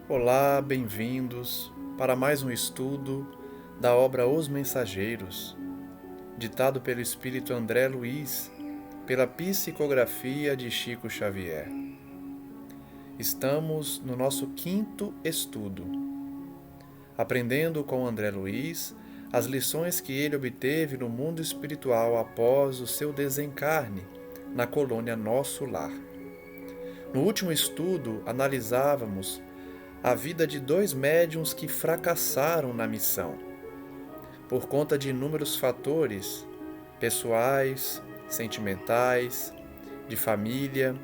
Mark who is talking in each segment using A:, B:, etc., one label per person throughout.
A: Olá, bem-vindos para mais um estudo da obra Os Mensageiros, ditado pelo Espírito André Luiz, pela psicografia de Chico Xavier. Estamos no nosso quinto estudo, aprendendo com André Luiz as lições que ele obteve no mundo espiritual após o seu desencarne na colônia Nosso Lar. No último estudo, analisávamos a vida de dois médiuns que fracassaram na missão, por conta de inúmeros fatores pessoais, sentimentais, de família,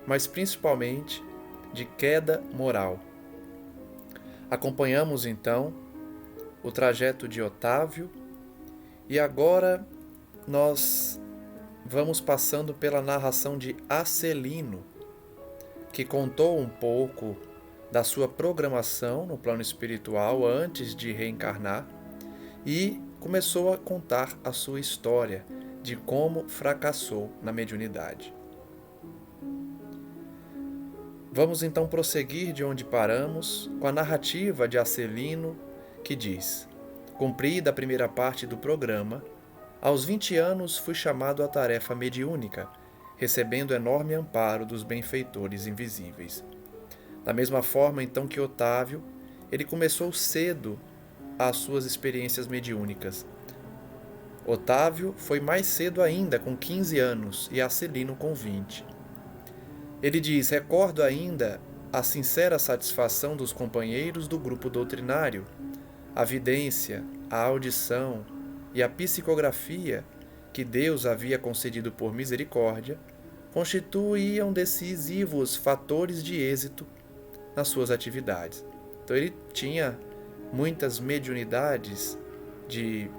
A: mas principalmente de queda moral. Acompanhamos então o trajeto de Otávio e agora nós vamos passando pela narração de Acelino, que contou um pouco da sua programação no plano espiritual antes de reencarnar e começou a contar a sua história de como fracassou na mediunidade. Vamos então prosseguir de onde paramos com a narrativa de Acelino, que diz: cumprida a primeira parte do programa, aos 20 anos fui chamado à tarefa mediúnica, recebendo enorme amparo dos benfeitores invisíveis. Da mesma forma, então, que Otávio, ele começou cedo as suas experiências mediúnicas. Otávio foi mais cedo ainda, com 15 anos, e Acelino com 20. Ele diz: recordo ainda a sincera satisfação dos companheiros do grupo doutrinário, a vidência, a audição e a psicografia que Deus havia concedido por misericórdia constituíam decisivos fatores de êxito nas suas atividades. Então ele tinha muitas mediunidades de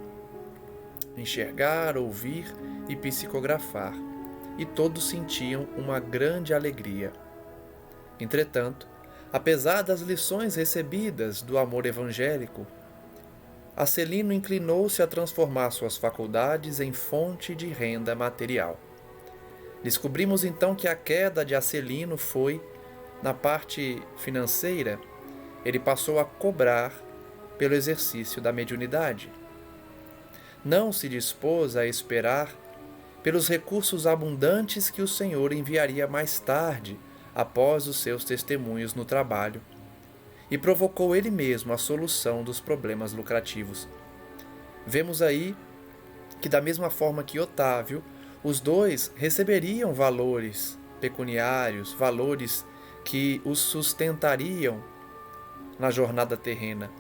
A: enxergar, ouvir e psicografar, e todos sentiam uma grande alegria. Entretanto, apesar das lições recebidas do amor evangélico, Acelino inclinou-se a transformar suas faculdades em fonte de renda material. Descobrimos então que a queda de Acelino foi na parte financeira. Ele passou a cobrar pelo exercício da mediunidade. Não se dispôs a esperar pelos recursos abundantes que o Senhor enviaria mais tarde, após os seus testemunhos no trabalho, e provocou ele mesmo a solução dos problemas lucrativos. Vemos aí que, da mesma forma que Otávio, os dois receberiam valores pecuniários, valores que os sustentariam na jornada terrena.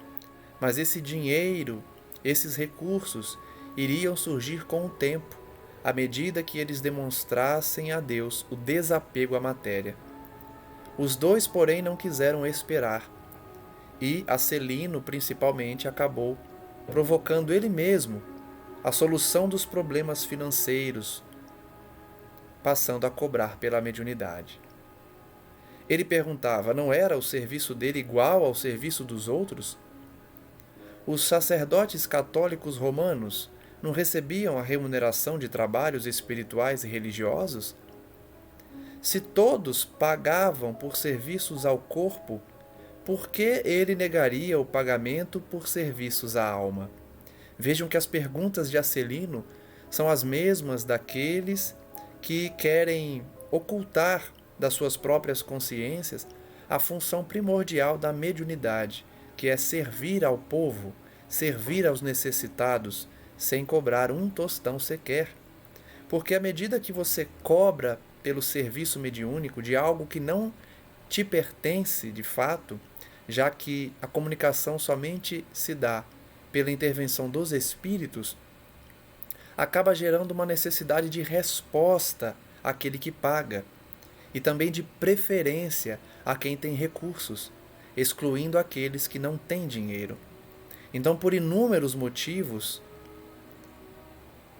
A: Mas esse dinheiro, esses recursos, iriam surgir com o tempo, à medida que eles demonstrassem a Deus o desapego à matéria. Os dois, porém, não quiseram esperar, e Acelino, principalmente, acabou provocando ele mesmo a solução dos problemas financeiros, passando a cobrar pela mediunidade. Ele perguntava: não era o serviço dele igual ao serviço dos outros? Os sacerdotes católicos romanos não recebiam a remuneração de trabalhos espirituais e religiosos? Se todos pagavam por serviços ao corpo, por que ele negaria o pagamento por serviços à alma? Vejam que as perguntas de Acelino são as mesmas daqueles que querem ocultar das suas próprias consciências a função primordial da mediunidade, que é servir ao povo, servir aos necessitados, sem cobrar um tostão sequer. Porque à medida que você cobra pelo serviço mediúnico de algo que não te pertence de fato, já que a comunicação somente se dá pela intervenção dos espíritos, acaba gerando uma necessidade de resposta àquele que paga, e também de preferência a quem tem recursos, excluindo aqueles que não têm dinheiro. Então, por inúmeros motivos,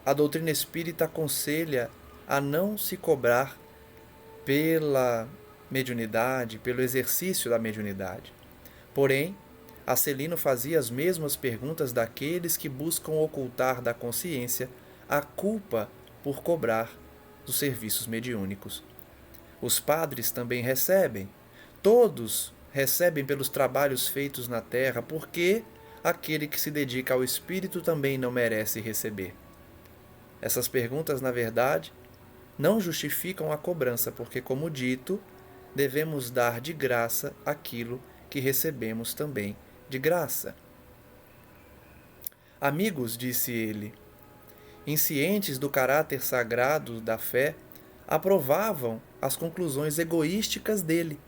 A: a doutrina espírita aconselha a não se cobrar pela mediunidade, pelo exercício da mediunidade. Porém, Acelino fazia as mesmas perguntas daqueles que buscam ocultar da consciência a culpa por cobrar dos serviços mediúnicos. Os padres também recebem. Todos recebem pelos trabalhos feitos na terra, por que aquele que se dedica ao Espírito também não merece receber? Essas perguntas, na verdade, não justificam a cobrança, porque, como dito, devemos dar de graça aquilo que recebemos também de graça. Amigos, disse ele, inscientes do caráter sagrado da fé, aprovavam as conclusões egoísticas dele.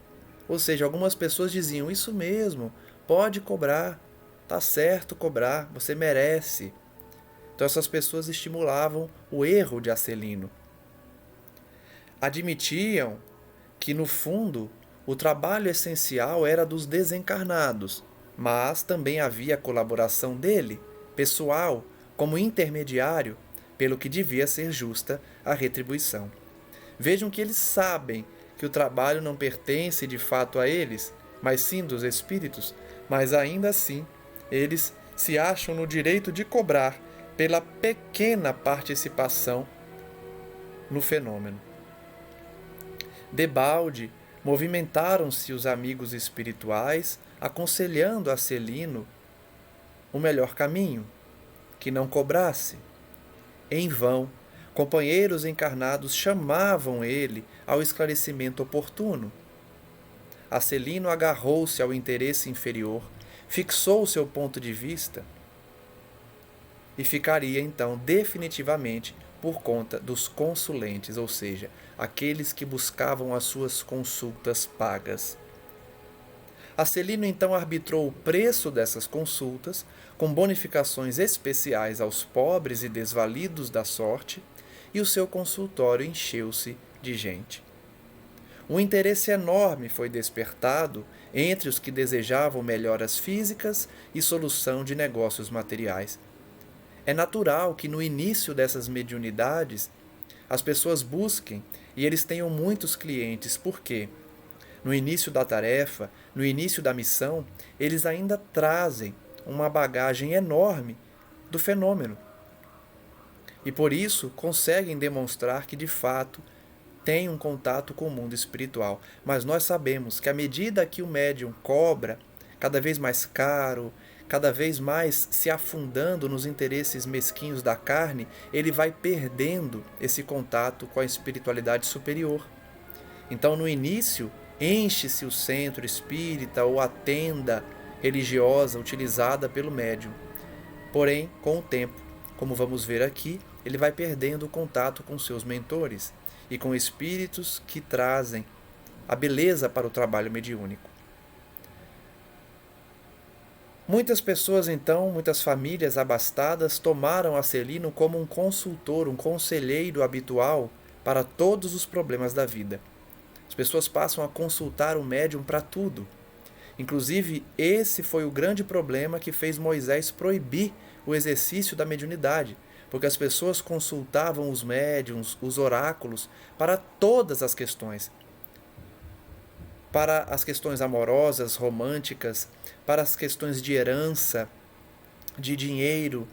A: Ou seja, algumas pessoas diziam, isso mesmo, pode cobrar, tá certo cobrar, você merece. Então essas pessoas estimulavam o erro de Acelino. Admitiam que, no fundo, o trabalho essencial era dos desencarnados, mas também havia a colaboração dele, pessoal, como intermediário, pelo que devia ser justa a retribuição. Vejam que eles sabem que o trabalho não pertence de fato a eles, mas sim dos espíritos, mas ainda assim eles se acham no direito de cobrar pela pequena participação no fenômeno. Debalde, movimentaram-se os amigos espirituais, aconselhando a Celino o melhor caminho, que não cobrasse. Em vão, companheiros encarnados chamavam ele ao esclarecimento oportuno. Acelino agarrou-se ao interesse inferior, fixou seu ponto de vista e ficaria então definitivamente por conta dos consulentes, ou seja, aqueles que buscavam as suas consultas pagas. Acelino então arbitrou o preço dessas consultas, com bonificações especiais aos pobres e desvalidos da sorte, e o seu consultório encheu-se de gente. Um interesse enorme foi despertado entre os que desejavam melhoras físicas e solução de negócios materiais. É natural que no início dessas mediunidades as pessoas busquem e eles tenham muitos clientes, porque no início da tarefa, no início da missão, eles ainda trazem uma bagagem enorme do fenômeno. E por isso conseguem demonstrar que de fato têm um contato com o mundo espiritual. Mas nós sabemos que à medida que o médium cobra cada vez mais caro, cada vez mais se afundando nos interesses mesquinhos da carne, ele vai perdendo esse contato com a espiritualidade superior. Então, no início, enche-se o centro espírita ou a tenda religiosa utilizada pelo médium. Porém, com o tempo, como vamos ver aqui, ele vai perdendo o contato com seus mentores e com espíritos que trazem a beleza para o trabalho mediúnico. Muitas pessoas, então, muitas famílias abastadas, tomaram Acelino como um consultor, um conselheiro habitual para todos os problemas da vida. As pessoas passam a consultar o médium para tudo. Inclusive, esse foi o grande problema que fez Moisés proibir o exercício da mediunidade, porque as pessoas consultavam os médiuns, os oráculos, para todas as questões. Para as questões amorosas, românticas, para as questões de herança, de dinheiro,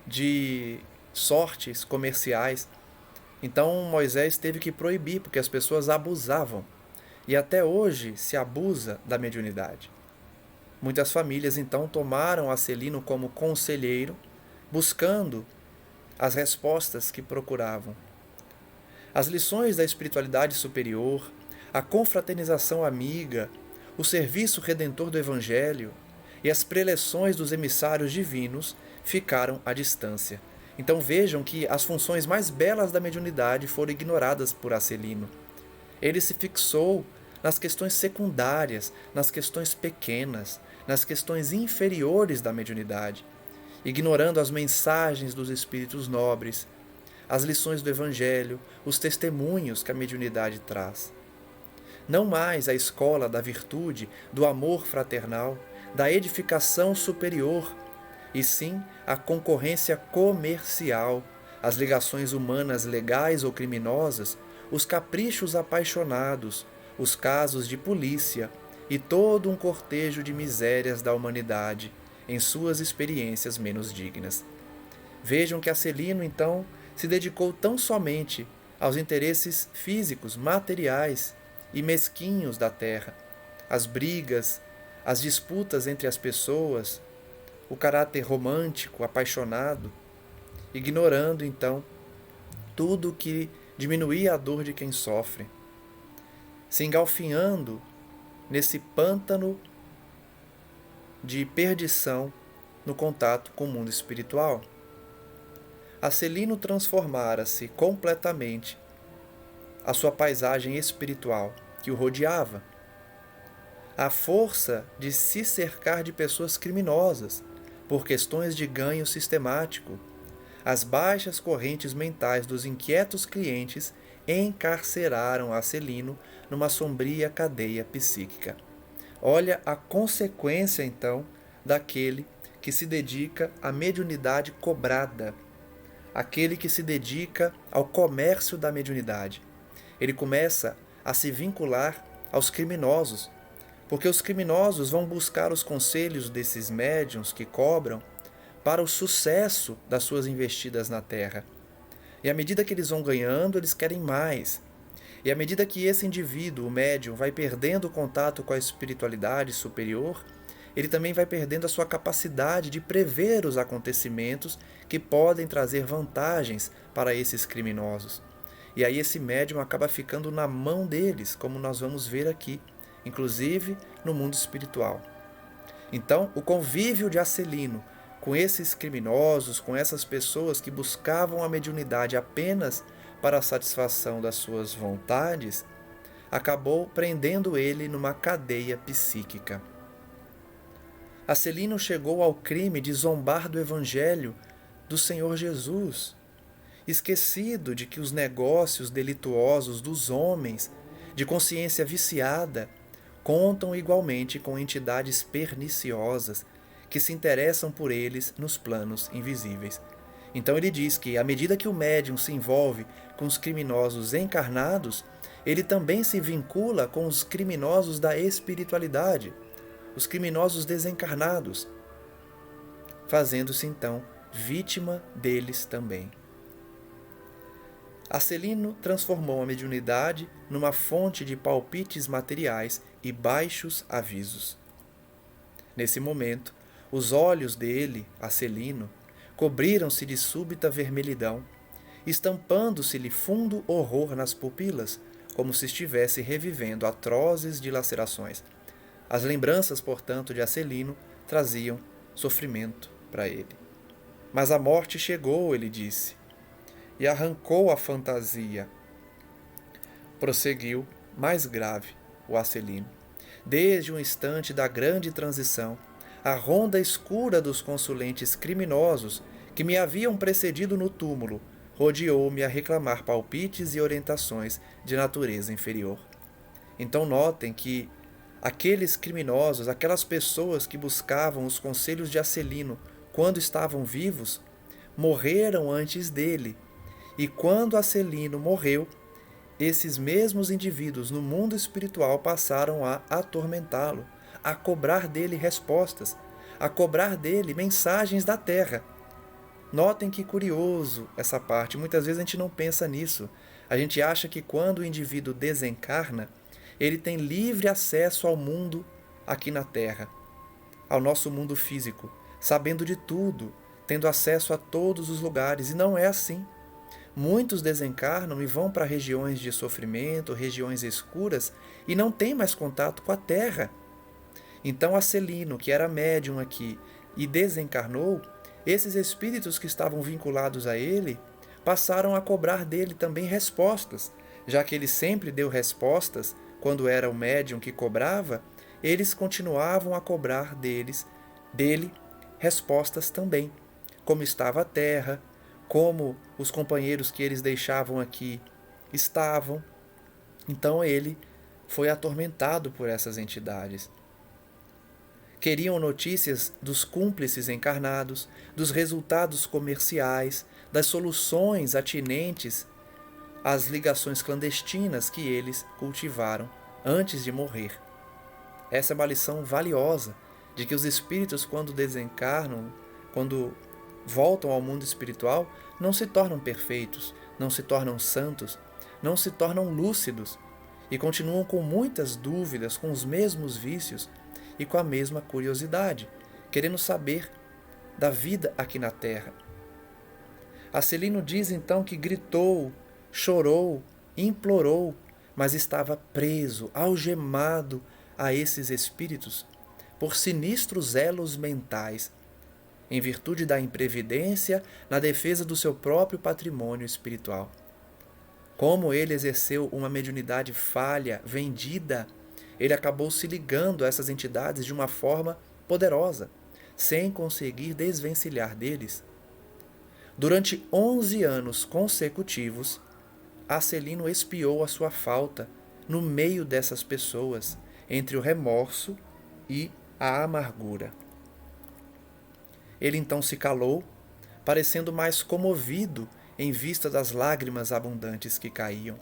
A: de sortes comerciais. Então Moisés teve que proibir, porque as pessoas abusavam. E até hoje se abusa da mediunidade. Muitas famílias então tomaram Acelino como conselheiro, buscando as respostas que procuravam. As lições da espiritualidade superior, a confraternização amiga, o serviço redentor do Evangelho e as preleções dos emissários divinos ficaram à distância. Então vejam que as funções mais belas da mediunidade foram ignoradas por Acelino. Ele se fixou nas questões secundárias, nas questões pequenas, nas questões inferiores da mediunidade, ignorando as mensagens dos espíritos nobres, as lições do Evangelho, os testemunhos que a mediunidade traz. Não mais a escola da virtude, do amor fraternal, da edificação superior, e sim a concorrência comercial, as ligações humanas legais ou criminosas, os caprichos apaixonados, os casos de polícia e todo um cortejo de misérias da humanidade em suas experiências menos dignas. Vejam que Acelino, então, se dedicou tão somente aos interesses físicos, materiais e mesquinhos da terra, as brigas, as disputas entre as pessoas, o caráter romântico, apaixonado, ignorando então tudo que diminuía a dor de quem sofre, se engalfinhando nesse pântano de perdição no contato com o mundo espiritual. Acelino transformara-se completamente a sua paisagem espiritual que o rodeava. A força de se cercar de pessoas criminosas por questões de ganho sistemático, as baixas correntes mentais dos inquietos clientes encarceraram Acelino numa sombria cadeia psíquica. Olha a consequência, então, daquele que se dedica à mediunidade cobrada, aquele que se dedica ao comércio da mediunidade. Ele começa a se vincular aos criminosos, porque os criminosos vão buscar os conselhos desses médiuns que cobram para o sucesso das suas investidas na Terra. E à medida que eles vão ganhando, eles querem mais. E à medida que esse indivíduo, o médium, vai perdendo o contato com a espiritualidade superior, ele também vai perdendo a sua capacidade de prever os acontecimentos que podem trazer vantagens para esses criminosos. E aí esse médium acaba ficando na mão deles, como nós vamos ver aqui, inclusive no mundo espiritual. Então, o convívio de Acelino com esses criminosos, com essas pessoas que buscavam a mediunidade apenas para a satisfação das suas vontades, acabou prendendo ele numa cadeia psíquica. Acelino chegou ao crime de zombar do Evangelho do Senhor Jesus, esquecido de que os negócios delituosos dos homens, de consciência viciada, contam igualmente com entidades perniciosas que se interessam por eles nos planos invisíveis. Então ele diz que, à medida que o médium se envolve com os criminosos encarnados, ele também se vincula com os criminosos da espiritualidade, os criminosos desencarnados, fazendo-se então vítima deles também. Acelino transformou a mediunidade numa fonte de palpites materiais e baixos avisos. Nesse momento, os olhos dele, Acelino, cobriram-se de súbita vermelhidão, estampando-se-lhe fundo horror nas pupilas, como se estivesse revivendo atrozes dilacerações. As lembranças, portanto, de Acelino traziam sofrimento para ele. Mas a morte chegou, ele disse, e arrancou a fantasia. Prosseguiu, mais grave, o Acelino. Desde o instante da grande transição, a ronda escura dos consulentes criminosos que me haviam precedido no túmulo rodeou-me a reclamar palpites e orientações de natureza inferior. Então notem que aqueles criminosos, aquelas pessoas que buscavam os conselhos de Acelino quando estavam vivos, morreram antes dele. E quando Acelino morreu, esses mesmos indivíduos no mundo espiritual passaram a atormentá-lo, a cobrar dele respostas, a cobrar dele mensagens da Terra. Notem que curioso essa parte, muitas vezes a gente não pensa nisso. A gente acha que quando o indivíduo desencarna, ele tem livre acesso ao mundo aqui na Terra, ao nosso mundo físico, sabendo de tudo, tendo acesso a todos os lugares, e não é assim. Muitos desencarnam e vão para regiões de sofrimento, regiões escuras, e não têm mais contato com a Terra. Então Acelino, que era médium aqui e desencarnou, esses espíritos que estavam vinculados a ele passaram a cobrar dele também respostas, já que ele sempre deu respostas quando era o médium que cobrava, eles continuavam a cobrar dele respostas também, como estava a Terra, como os companheiros que eles deixavam aqui estavam. Então ele foi atormentado por essas entidades. Queriam notícias dos cúmplices encarnados, dos resultados comerciais, das soluções atinentes às ligações clandestinas que eles cultivaram antes de morrer. Essa é uma lição valiosa de que os espíritos, quando desencarnam, quando voltam ao mundo espiritual, não se tornam perfeitos, não se tornam santos, não se tornam lúcidos. e continuam com muitas dúvidas, com os mesmos vícios e com a mesma curiosidade, querendo saber da vida aqui na Terra. Acelino diz então que gritou, chorou, implorou, mas estava preso, algemado a esses espíritos por sinistros elos mentais, em virtude da imprevidência na defesa do seu próprio patrimônio espiritual. Como ele exerceu uma mediunidade falha, vendida, ele acabou se ligando a essas entidades de uma forma poderosa, sem conseguir desvencilhar deles. Durante 11 anos consecutivos, Acelino expiou a sua falta no meio dessas pessoas, entre o remorso e a amargura. Ele então se calou, parecendo mais comovido em vista das lágrimas abundantes que caíam.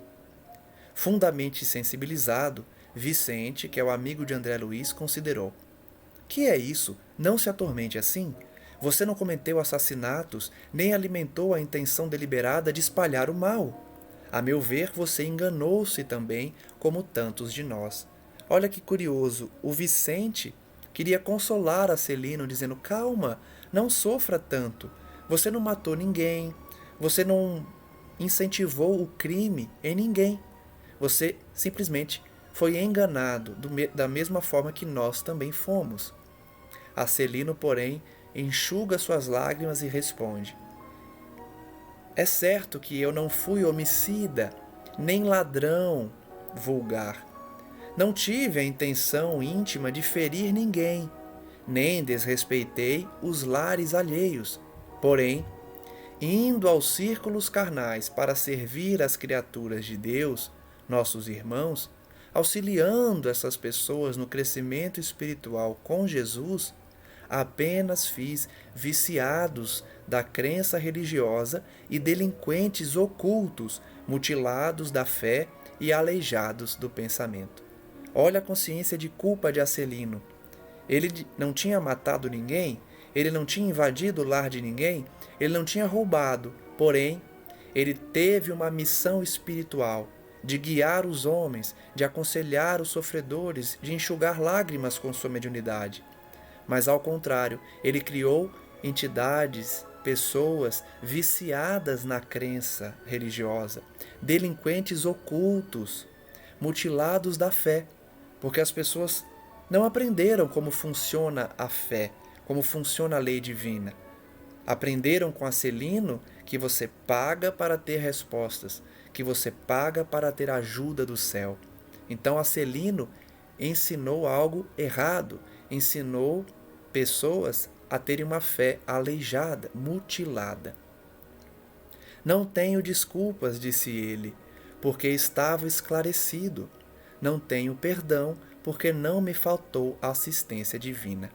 A: Fundamente sensibilizado, Vicente, que é o amigo de André Luiz, considerou: que é isso? Não se atormente assim. Você não cometeu assassinatos, nem alimentou a intenção deliberada de espalhar o mal. A meu ver, você enganou-se também, como tantos de nós. Olha que curioso, o Vicente queria consolar Acelino, dizendo: calma, não sofra tanto. Você não matou ninguém, você não incentivou o crime em ninguém. Você simplesmente foi enganado da mesma forma que nós também fomos. Acelino, porém, enxuga suas lágrimas e responde: é certo que eu não fui homicida, nem ladrão vulgar. Não tive a intenção íntima de ferir ninguém, nem desrespeitei os lares alheios. Porém, indo aos círculos carnais para servir as criaturas de Deus, nossos irmãos, auxiliando essas pessoas no crescimento espiritual com Jesus, apenas fiz viciados da crença religiosa e delinquentes ocultos, mutilados da fé e aleijados do pensamento. Olha a consciência de culpa de Acelino. Ele não tinha matado ninguém, ele não tinha invadido o lar de ninguém, ele não tinha roubado, porém, ele teve uma missão espiritual de guiar os homens, de aconselhar os sofredores, de enxugar lágrimas com sua mediunidade. Mas, ao contrário, ele criou entidades, pessoas viciadas na crença religiosa, delinquentes ocultos, mutilados da fé, porque as pessoas não aprenderam como funciona a fé, como funciona a lei divina. Aprenderam com Acelino que você paga para ter respostas, que você paga para ter ajuda do céu. Então Acelino ensinou algo errado, ensinou pessoas a terem uma fé aleijada, mutilada. Não tenho desculpas, disse ele, porque estava esclarecido. Não tenho perdão, porque não me faltou assistência divina.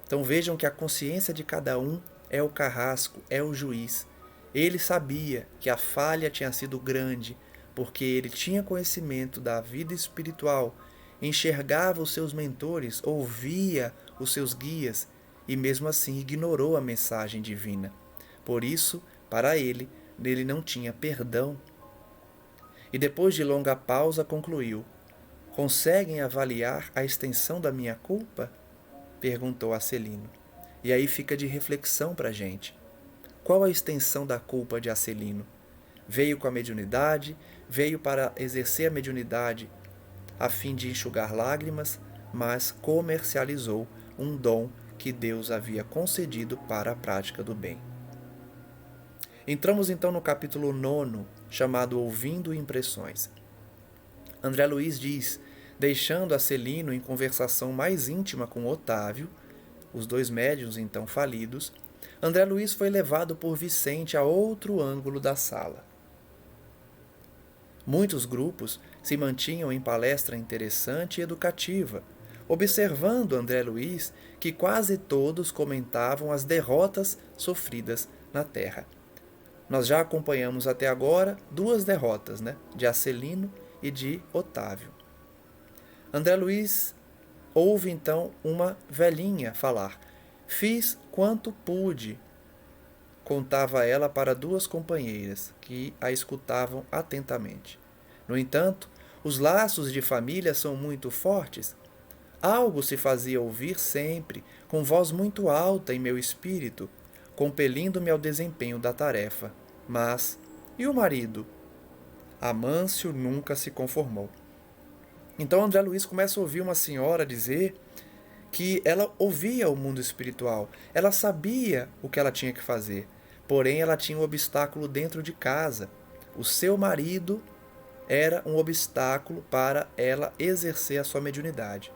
A: Então vejam que a consciência de cada um é o carrasco, é o juiz. Ele sabia que a falha tinha sido grande, porque ele tinha conhecimento da vida espiritual, enxergava os seus mentores, ouvia os seus guias e mesmo assim ignorou a mensagem divina. Por isso, para ele não tinha perdão. E depois de longa pausa concluiu: conseguem avaliar a extensão da minha culpa? Perguntou Acelino. E aí fica de reflexão para a gente. Qual a extensão da culpa de Acelino? Veio com a mediunidade, veio para exercer a mediunidade a fim de enxugar lágrimas, mas comercializou um dom que Deus havia concedido para a prática do bem. Entramos então no capítulo 9, chamado Ouvindo Impressões. André Luiz diz, deixando Acelino em conversação mais íntima com Otávio, os dois médiuns então falidos, André Luiz foi levado por Vicente a outro ângulo da sala. Muitos grupos se mantinham em palestra interessante e educativa, observando André Luiz, que quase todos comentavam as derrotas sofridas na terra. Nós já acompanhamos até agora 2 derrotas, de Acelino e de Otávio. André Luiz ouve então uma velhinha falar: fiz quanto pude, contava ela para 2 companheiras, que a escutavam atentamente. No entanto, Os laços de família são muito fortes? Algo se fazia ouvir sempre, com voz muito alta em meu espírito, compelindo-me ao desempenho da tarefa. Mas, e o marido? Amâncio nunca se conformou. Então André Luiz começa a ouvir uma senhora dizer que ela ouvia o mundo espiritual, ela sabia o que ela tinha que fazer, porém ela tinha um obstáculo dentro de casa. O seu marido era um obstáculo para ela exercer a sua mediunidade.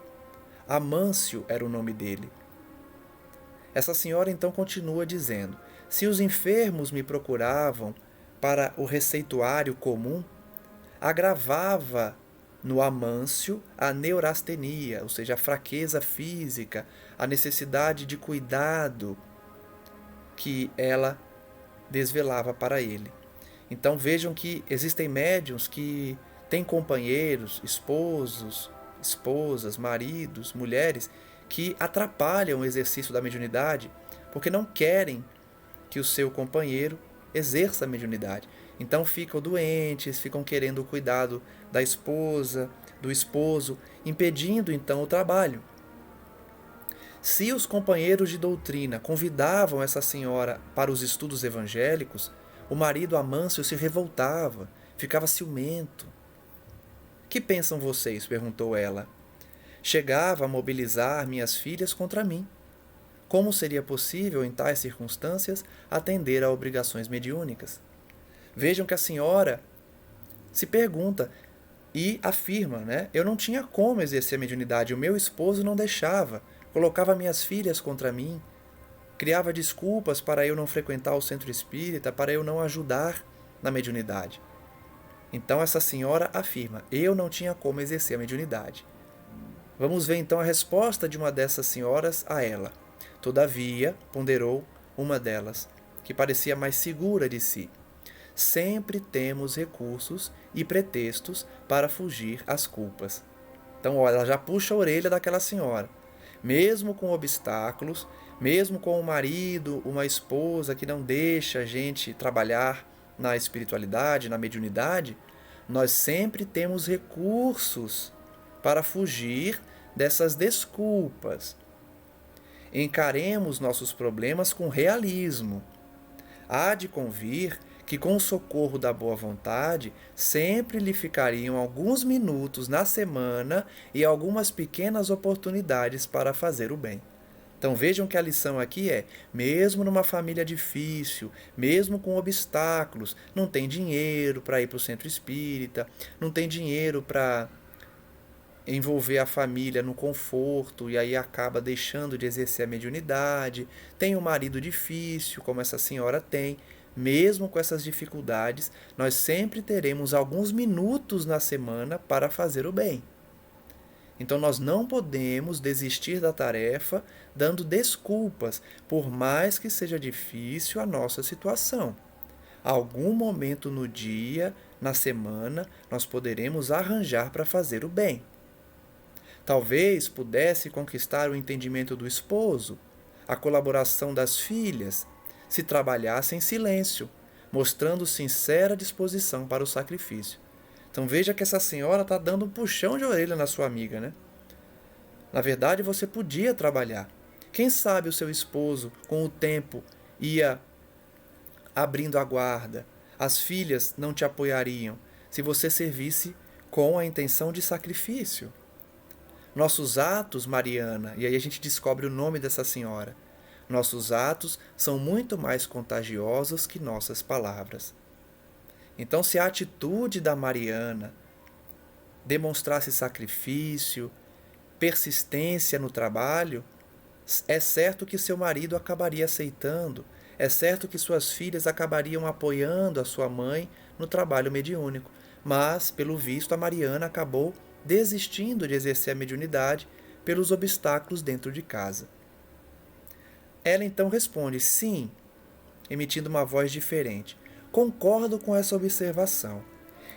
A: Amâncio era o nome dele. Essa senhora então continua dizendo: se os enfermos me procuravam para o receituário comum, agravava no Amâncio a neurastenia, ou seja, a fraqueza física, a necessidade de cuidado que ela desvelava para ele. Então vejam que existem médiuns que têm companheiros, esposos, esposas, maridos, mulheres que atrapalham o exercício da mediunidade porque não querem que o seu companheiro exerça a mediunidade. Então ficam doentes, ficam querendo o cuidado da esposa, do esposo, impedindo então o trabalho. Se os companheiros de doutrina convidavam essa senhora para os estudos evangélicos, o marido Amâncio se revoltava, ficava ciumento. Que pensam vocês? Perguntou ela. Chegava a mobilizar minhas filhas contra mim. Como seria possível, em tais circunstâncias, atender a obrigações mediúnicas? Vejam que a senhora se pergunta e afirma, né? Eu não tinha como exercer a mediunidade, o meu esposo não deixava, colocava minhas filhas contra mim, criava desculpas para eu não frequentar o centro espírita, para eu não ajudar na mediunidade. Então essa senhora afirma, eu não tinha como exercer a mediunidade. Vamos ver então a resposta de uma dessas senhoras a ela. Todavia, ponderou uma delas, que parecia mais segura de si. Sempre temos recursos e pretextos para fugir às culpas. Então, olha, ela já puxa a orelha daquela senhora. Mesmo com obstáculos, mesmo com um marido, uma esposa que não deixa a gente trabalhar na espiritualidade, na mediunidade, nós sempre temos recursos para fugir dessas desculpas. Encaremos nossos problemas com realismo. Há de convir que, com o socorro da boa vontade, sempre lhe ficariam alguns minutos na semana e algumas pequenas oportunidades para fazer o bem. Então vejam que a lição aqui é, mesmo numa família difícil, mesmo com obstáculos, não tem dinheiro para ir para o centro espírita, não tem dinheiro para envolver a família no conforto e aí acaba deixando de exercer a mediunidade, tem um marido difícil, como essa senhora tem. Mesmo com essas dificuldades, nós sempre teremos alguns minutos na semana para fazer o bem. Então nós não podemos desistir da tarefa dando desculpas, por mais que seja difícil a nossa situação. Algum momento no dia, na semana, nós poderemos arranjar para fazer o bem. Talvez pudesse conquistar o entendimento do esposo, a colaboração das filhas, se trabalhasse em silêncio, mostrando sincera disposição para o sacrifício. Então veja que essa senhora está dando um puxão de orelha na sua amiga, né? Na verdade, você podia trabalhar. Quem sabe o seu esposo, com o tempo, ia abrindo a guarda. As filhas não te apoiariam se você servisse com a intenção de sacrifício. Nossos atos, Mariana, e aí a gente descobre o nome dessa senhora, nossos atos são muito mais contagiosos que nossas palavras. Então, se a atitude da Mariana demonstrasse sacrifício, persistência no trabalho, é certo que seu marido acabaria aceitando, é certo que suas filhas acabariam apoiando a sua mãe no trabalho mediúnico, mas, pelo visto, a Mariana acabou desistindo de exercer a mediunidade pelos obstáculos dentro de casa. Ela então responde, sim, emitindo uma voz diferente. Concordo com essa observação.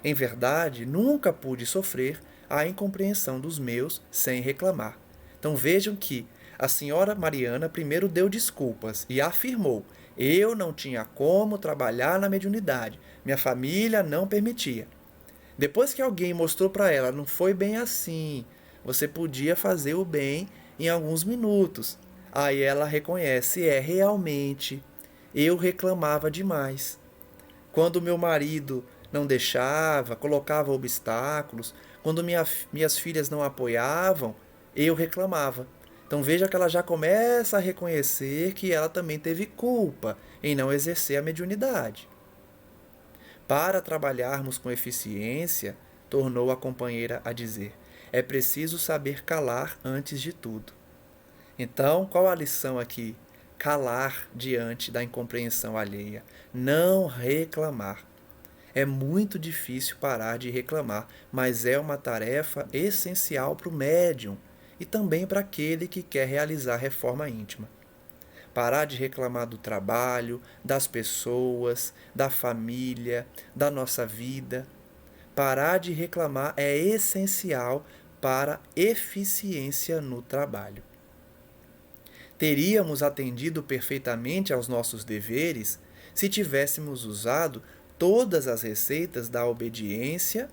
A: Em verdade, nunca pude sofrer a incompreensão dos meus sem reclamar. Então vejam que a senhora Mariana primeiro deu desculpas e afirmou, eu não tinha como trabalhar na mediunidade, minha família não permitia. Depois que alguém mostrou para ela, não foi bem assim, você podia fazer o bem em alguns minutos. Aí ela reconhece, realmente, eu reclamava demais. Quando meu marido não deixava, colocava obstáculos, quando minhas filhas não apoiavam, eu reclamava. Então veja que ela já começa a reconhecer que ela também teve culpa em não exercer a mediunidade. Para trabalharmos com eficiência, tornou a companheira a dizer, é preciso saber calar antes de tudo. Então, qual a lição aqui? Calar diante da incompreensão alheia, não reclamar. É muito difícil parar de reclamar, mas é uma tarefa essencial para o médium e também para aquele que quer realizar reforma íntima. Parar de reclamar do trabalho, das pessoas, da família, da nossa vida. Parar de reclamar é essencial para eficiência no trabalho. Teríamos atendido perfeitamente aos nossos deveres se tivéssemos usado todas as receitas da obediência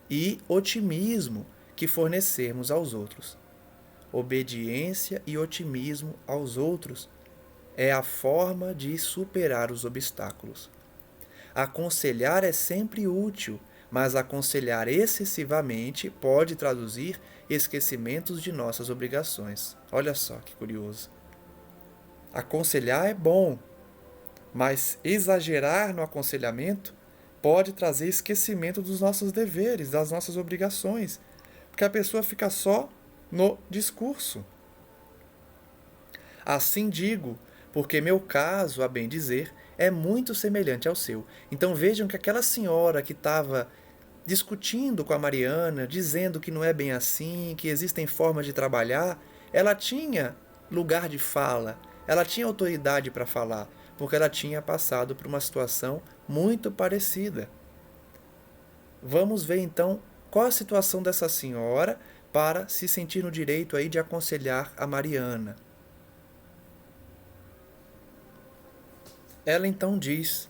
A: e otimismo que fornecermos aos outros. Obediência e otimismo aos outros é a forma de superar os obstáculos. Aconselhar é sempre útil, mas aconselhar excessivamente pode traduzir esquecimentos de nossas obrigações. Olha só que curioso. Aconselhar é bom, mas exagerar no aconselhamento pode trazer esquecimento dos nossos deveres, das nossas obrigações, porque a pessoa fica só no discurso. Assim digo, porque meu caso, a bem dizer, é muito semelhante ao seu. Então vejam que aquela senhora que estava discutindo com a Mariana, dizendo que não é bem assim, que existem formas de trabalhar, ela tinha lugar de fala, ela tinha autoridade para falar, porque ela tinha passado por uma situação muito parecida. Vamos ver então qual a situação dessa senhora para se sentir no direito aí de aconselhar a Mariana. Ela então diz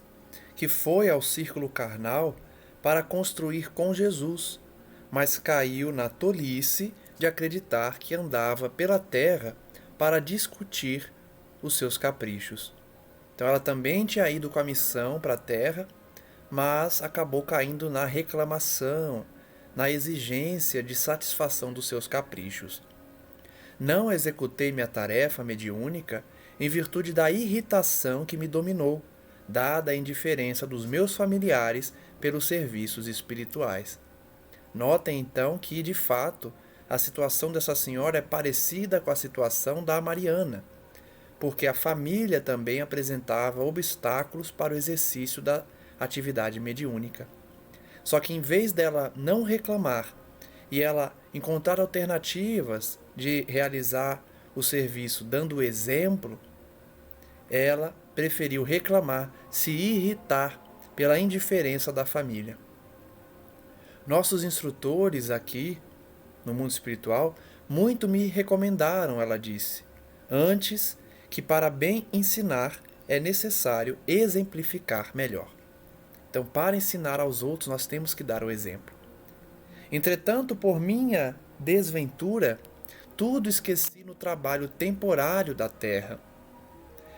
A: que foi ao círculo carnal para construir com Jesus, mas caiu na tolice de acreditar que andava pela terra para discutir os seus caprichos. Então ela também tinha ido com a missão para a terra, mas acabou caindo na reclamação, na exigência de satisfação dos seus caprichos. Não executei minha tarefa mediúnica em virtude da irritação que me dominou, dada a indiferença dos meus familiares pelos serviços espirituais. Notem então que, de fato, a situação dessa senhora é parecida com a situação da Mariana, porque a família também apresentava obstáculos para o exercício da atividade mediúnica. Só que em vez dela não reclamar e ela encontrar alternativas de realizar o serviço dando o exemplo, ela preferiu reclamar, se irritar pela indiferença da família. Nossos instrutores aqui, no mundo espiritual, muito me recomendaram, ela disse, antes que para bem ensinar é necessário exemplificar melhor. Então, para ensinar aos outros, nós temos que dar o exemplo. Entretanto, por minha desventura, tudo esqueci no trabalho temporário da terra.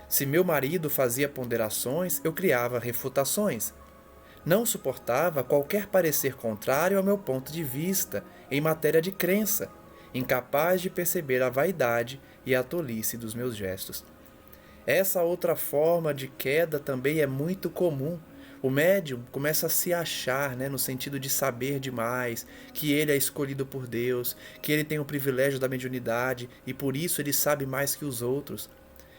A: Se meu marido fazia ponderações, eu criava refutações. Não suportava qualquer parecer contrário ao meu ponto de vista em matéria de crença, incapaz de perceber a vaidade e a tolice dos meus gestos. Essa outra forma de queda também é muito comum. O médium começa a se achar, no sentido de saber demais, que ele é escolhido por Deus, que ele tem o privilégio da mediunidade e por isso ele sabe mais que os outros.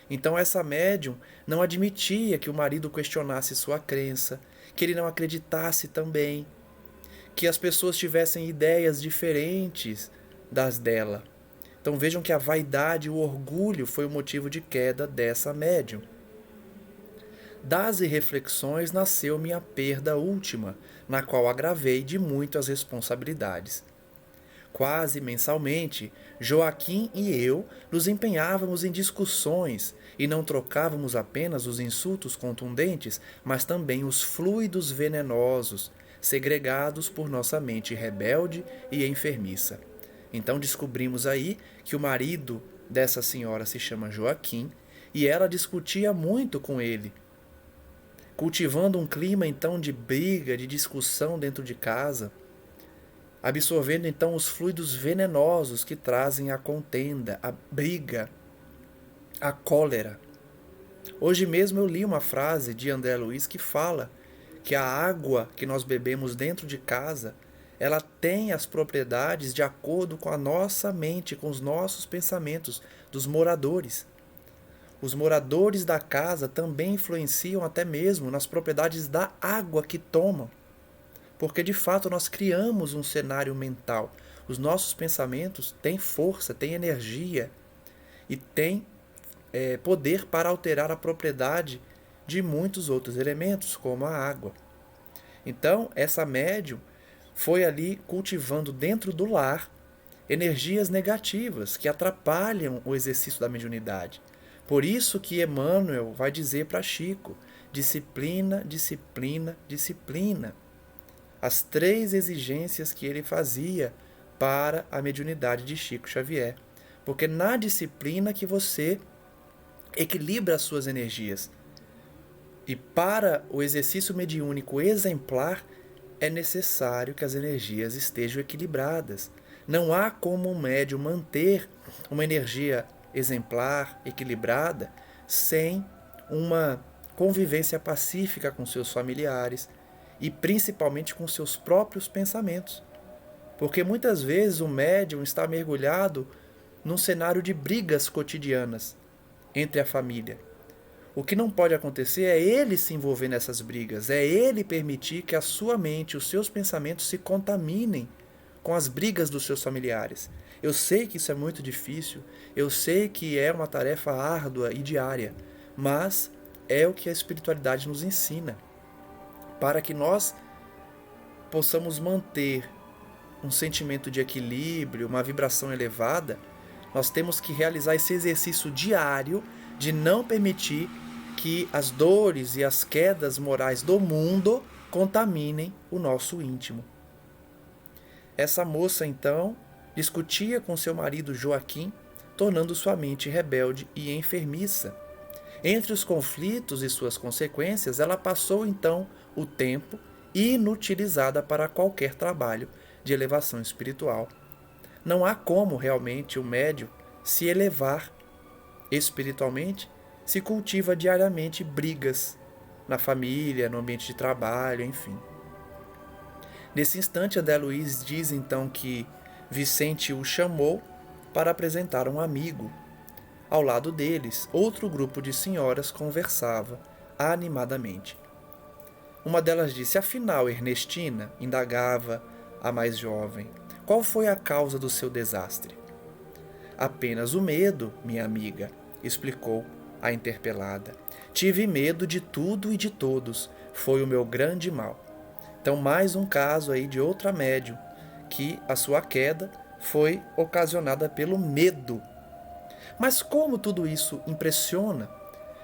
A: Então essa médium não admitia que o marido questionasse sua crença, que ele não acreditasse também, que as pessoas tivessem ideias diferentes das dela. Então vejam que a vaidade e o orgulho foi o motivo de queda dessa médium. Das reflexões nasceu minha perda última, na qual agravei de muito as responsabilidades. Quase mensalmente, Joaquim e eu nos empenhávamos em discussões e não trocávamos apenas os insultos contundentes, mas também os fluidos venenosos, segregados por nossa mente rebelde e enfermiça. Então descobrimos aí que o marido dessa senhora se chama Joaquim e ela discutia muito com ele, cultivando um clima então de briga, de discussão dentro de casa, absorvendo então os fluidos venenosos que trazem a contenda, a briga, a cólera. Hoje mesmo eu li uma frase de André Luiz que fala que a água que nós bebemos dentro de casa, ela tem as propriedades de acordo com a nossa mente, com os nossos pensamentos dos moradores. Os moradores da casa também influenciam até mesmo nas propriedades da água que tomam. Porque de fato nós criamos um cenário mental. Os nossos pensamentos têm força, têm energia e têm poder para alterar a propriedade de muitos outros elementos, como a água. Então, essa médium foi ali cultivando dentro do lar energias negativas que atrapalham o exercício da mediunidade. Por isso que Emmanuel vai dizer para Chico: disciplina, disciplina, disciplina. As 3 exigências que ele fazia para a mediunidade de Chico Xavier. Porque na disciplina que você equilibra as suas energias. E para o exercício mediúnico exemplar, é necessário que as energias estejam equilibradas. Não há como um médium manter uma energia exemplar, equilibrada, sem uma convivência pacífica com seus familiares e principalmente com seus próprios pensamentos. Porque muitas vezes o médium está mergulhado num cenário de brigas cotidianas entre a família. O que não pode acontecer é ele se envolver nessas brigas, é ele permitir que a sua mente, os seus pensamentos se contaminem com as brigas dos seus familiares. Eu sei que isso é muito difícil, eu sei que é uma tarefa árdua e diária, mas é o que a espiritualidade nos ensina. Para que nós possamos manter um sentimento de equilíbrio, uma vibração elevada, nós temos que realizar esse exercício diário de não permitir que as dores e as quedas morais do mundo contaminem o nosso íntimo. Essa moça, então, discutia com seu marido Joaquim, tornando sua mente rebelde e enfermiça. Entre os conflitos e suas consequências, ela passou, então, o tempo inutilizada para qualquer trabalho de elevação espiritual. Não há como realmente o médium se elevar espiritualmente se cultiva diariamente brigas na família, no ambiente de trabalho, enfim. Nesse instante, André Luiz diz então que Vicente o chamou para apresentar um amigo. Ao lado deles, outro grupo de senhoras conversava animadamente. Uma delas disse: afinal, Ernestina, indagava a mais jovem, qual foi a causa do seu desastre? Apenas o medo, minha amiga, explicou a interpelada. Tive medo de tudo e de todos, foi o meu grande mal. Então, mais um caso aí de outra médium, que a sua queda foi ocasionada pelo medo. Mas como tudo isso impressiona?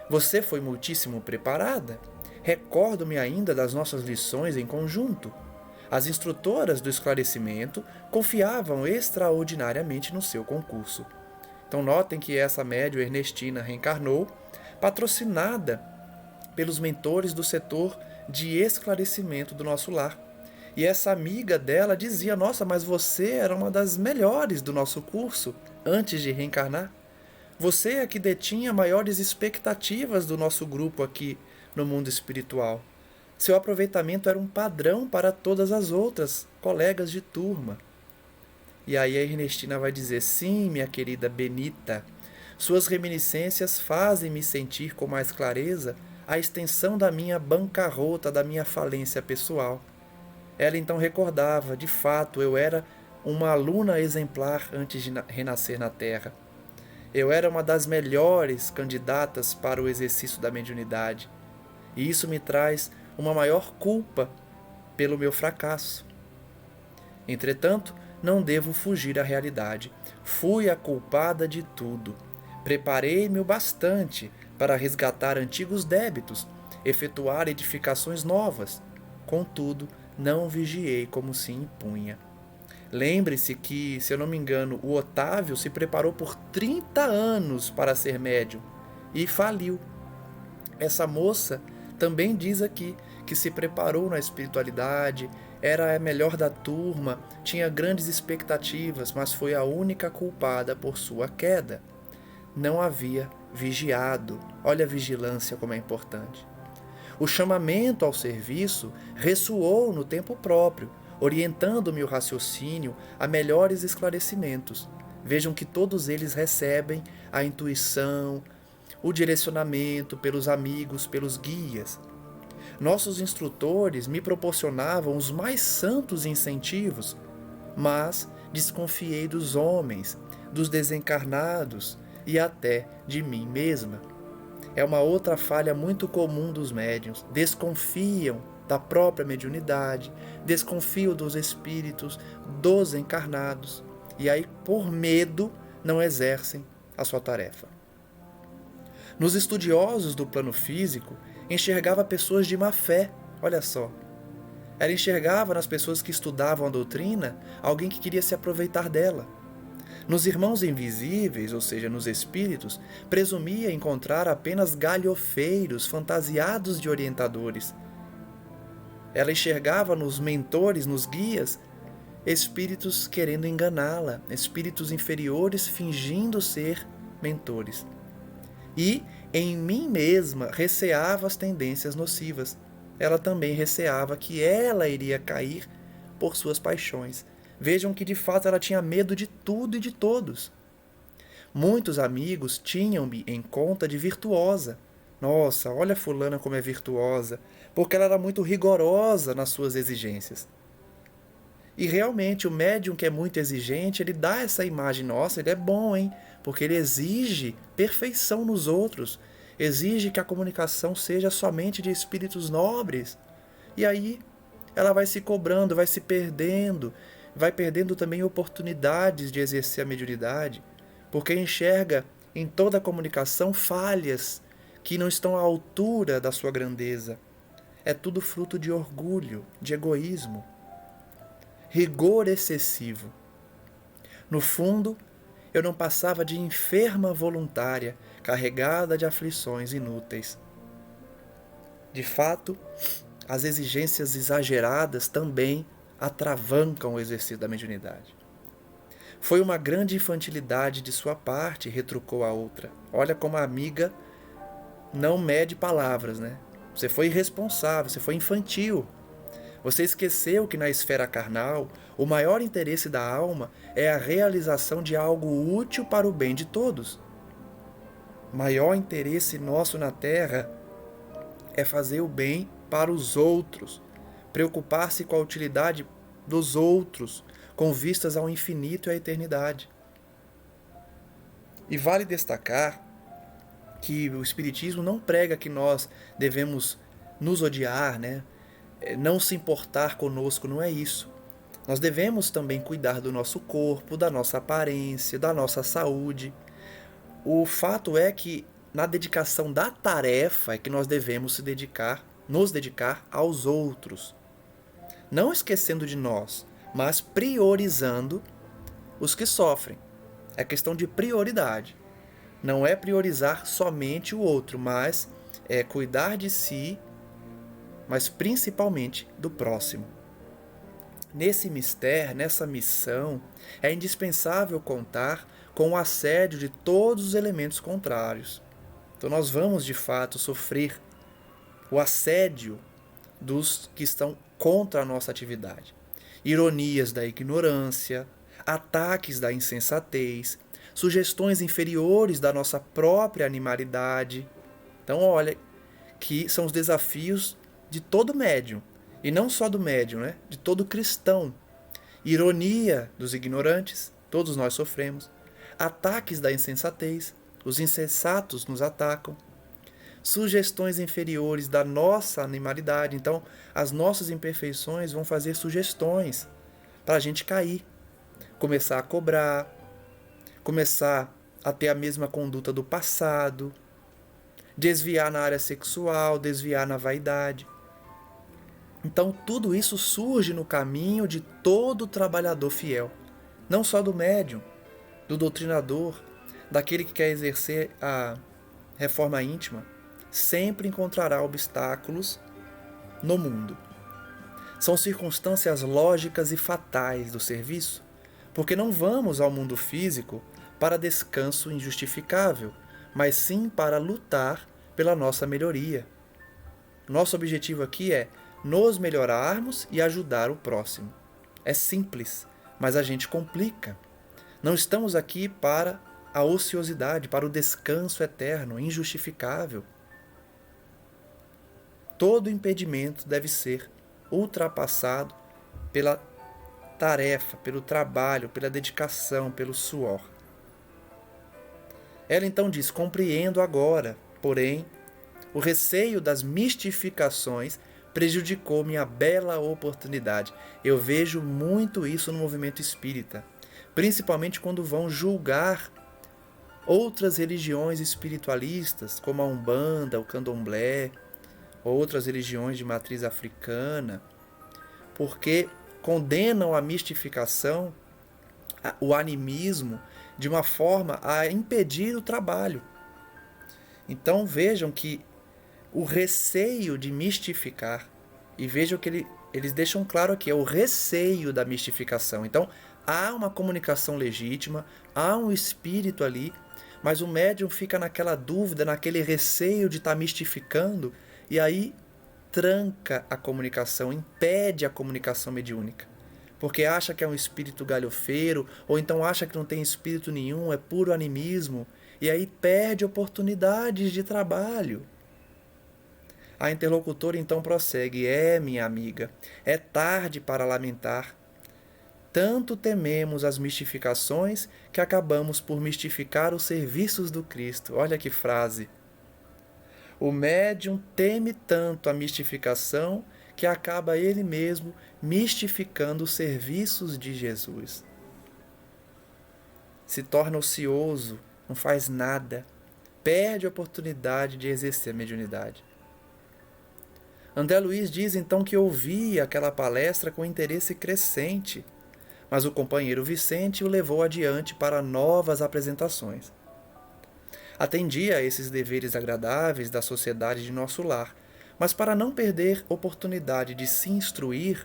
A: Você foi muitíssimo preparada? Recordo-me ainda das nossas lições em conjunto. As instrutoras do esclarecimento confiavam extraordinariamente no seu concurso. Então notem que essa médium Ernestina reencarnou, patrocinada pelos mentores do setor de esclarecimento do nosso lar. E essa amiga dela dizia: nossa, mas você era uma das melhores do nosso curso antes de reencarnar. Você é que detinha maiores expectativas do nosso grupo aqui no mundo espiritual. Seu aproveitamento era um padrão para todas as outras colegas de turma. E aí a Ernestina vai dizer: sim, minha querida Benita, suas reminiscências fazem-me sentir com mais clareza a extensão da minha bancarrota, da minha falência pessoal. Ela então recordava: de fato, eu era uma aluna exemplar antes de renascer na Terra. Eu era uma das melhores candidatas para o exercício da mediunidade. E isso me traz uma maior culpa pelo meu fracasso. Entretanto, não devo fugir à realidade. Fui a culpada de tudo. Preparei-me o bastante para resgatar antigos débitos, efetuar edificações novas. Contudo, não vigiei como se impunha. Lembre-se que, se eu não me engano, o Otávio se preparou por 30 anos para ser médium e faliu. Essa moça também diz aqui que se preparou na espiritualidade, era a melhor da turma, tinha grandes expectativas, mas foi a única culpada por sua queda. Não havia vigiado. Olha a vigilância como é importante. O chamamento ao serviço ressoou no tempo próprio, orientando-me o raciocínio a melhores esclarecimentos. Vejam que todos eles recebem a intuição, o direcionamento pelos amigos, pelos guias. Nossos instrutores me proporcionavam os mais santos incentivos, mas desconfiei dos homens, dos desencarnados e até de mim mesma. É uma outra falha muito comum dos médiuns. Desconfiam da própria mediunidade, desconfiam dos espíritos, dos encarnados, e aí, por medo, não exercem a sua tarefa. Nos estudiosos do plano físico, enxergava pessoas de má fé, olha só. Ela enxergava nas pessoas que estudavam a doutrina alguém que queria se aproveitar dela. Nos irmãos invisíveis, ou seja, nos espíritos, presumia encontrar apenas galhofeiros fantasiados de orientadores. Ela enxergava nos mentores, nos guias, espíritos querendo enganá-la, espíritos inferiores fingindo ser mentores. E, em mim mesma, receava as tendências nocivas. Ela também receava que ela iria cair por suas paixões. Vejam que de fato ela tinha medo de tudo e de todos. Muitos amigos tinham-me em conta de virtuosa. Nossa, olha fulana como é virtuosa, porque ela era muito rigorosa nas suas exigências. E realmente o médium que é muito exigente, ele dá essa imagem, nossa, ele é bom, hein? Porque ele exige perfeição nos outros, exige que a comunicação seja somente de espíritos nobres. E aí ela vai se cobrando, vai se perdendo, vai perdendo também oportunidades de exercer a mediunidade, porque enxerga em toda a comunicação falhas que não estão à altura da sua grandeza. É tudo fruto de orgulho, de egoísmo, rigor excessivo. No fundo, eu não passava de enferma voluntária, carregada de aflições inúteis. De fato, as exigências exageradas também atravancam o exercício da mediunidade. Foi uma grande infantilidade de sua parte, retrucou a outra. Olha como a amiga não mede palavras, né? Você foi irresponsável, você foi infantil. Você esqueceu que na esfera carnal, o maior interesse da alma é a realização de algo útil para o bem de todos. O maior interesse nosso na Terra é fazer o bem para os outros, preocupar-se com a utilidade dos outros, com vistas ao infinito e à eternidade. E vale destacar que o Espiritismo não prega que nós devemos nos odiar, né? Não se importar conosco, não é isso. Nós devemos também cuidar do nosso corpo, da nossa aparência, da nossa saúde. O fato é que na dedicação da tarefa é que nós devemos nos dedicar aos outros. Não esquecendo de nós, mas priorizando os que sofrem. É questão de prioridade. Não é priorizar somente o outro, mas é cuidar de si, mas principalmente do próximo. Nesse mistério, nessa missão, é indispensável contar com o assédio de todos os elementos contrários. Então nós vamos, de fato, sofrer o assédio dos que estão contra a nossa atividade. Ironias da ignorância, ataques da insensatez, sugestões inferiores da nossa própria animalidade. Então, olha, que são os desafios de todo médium, e não só do médium, né? De todo cristão. Ironia dos ignorantes, todos nós sofremos. Ataques da insensatez, os insensatos nos atacam. Sugestões inferiores da nossa animalidade. Então, as nossas imperfeições vão fazer sugestões para a gente cair, começar a cobrar, começar a ter a mesma conduta do passado, desviar na área sexual, desviar na vaidade. Então, tudo isso surge no caminho de todo trabalhador fiel, não só do médium, do doutrinador, daquele que quer exercer a reforma íntima, sempre encontrará obstáculos no mundo. São circunstâncias lógicas e fatais do serviço, porque não vamos ao mundo físico para descanso injustificável, mas sim para lutar pela nossa melhoria. Nosso objetivo aqui é nos melhorarmos e ajudar o próximo. É simples, mas a gente complica. Não estamos aqui para a ociosidade, para o descanso eterno, injustificável. Todo impedimento deve ser ultrapassado pela tarefa, pelo trabalho, pela dedicação, pelo suor. Ela então diz: compreendo agora, porém, o receio das mistificações prejudicou minha bela oportunidade. Eu vejo muito isso no movimento espírita, principalmente quando vão julgar outras religiões espiritualistas, como a Umbanda, o Candomblé, outras religiões de matriz africana, porque condenam a mistificação, o animismo, de uma forma a impedir o trabalho. Então vejam que o receio de mistificar, e vejam que eles deixam claro aqui, é o receio da mistificação. Então há uma comunicação legítima, há um espírito ali, mas o médium fica naquela dúvida, naquele receio de estar mistificando, e aí tranca a comunicação, impede a comunicação mediúnica. Porque acha que é um espírito galhofeiro, ou então acha que não tem espírito nenhum, é puro animismo, e aí perde oportunidades de trabalho. A interlocutora então prossegue: minha amiga, é tarde para lamentar. Tanto tememos as mistificações que acabamos por mistificar os serviços do Cristo. Olha que frase! O médium teme tanto a mistificação que acaba ele mesmo mistificando os serviços de Jesus. Se torna ocioso, não faz nada, perde a oportunidade de exercer a mediunidade. André Luiz diz então que ouvia aquela palestra com interesse crescente, mas o companheiro Vicente o levou adiante para novas apresentações. Atendia a esses deveres agradáveis da sociedade de nosso lar, mas para não perder oportunidade de se instruir,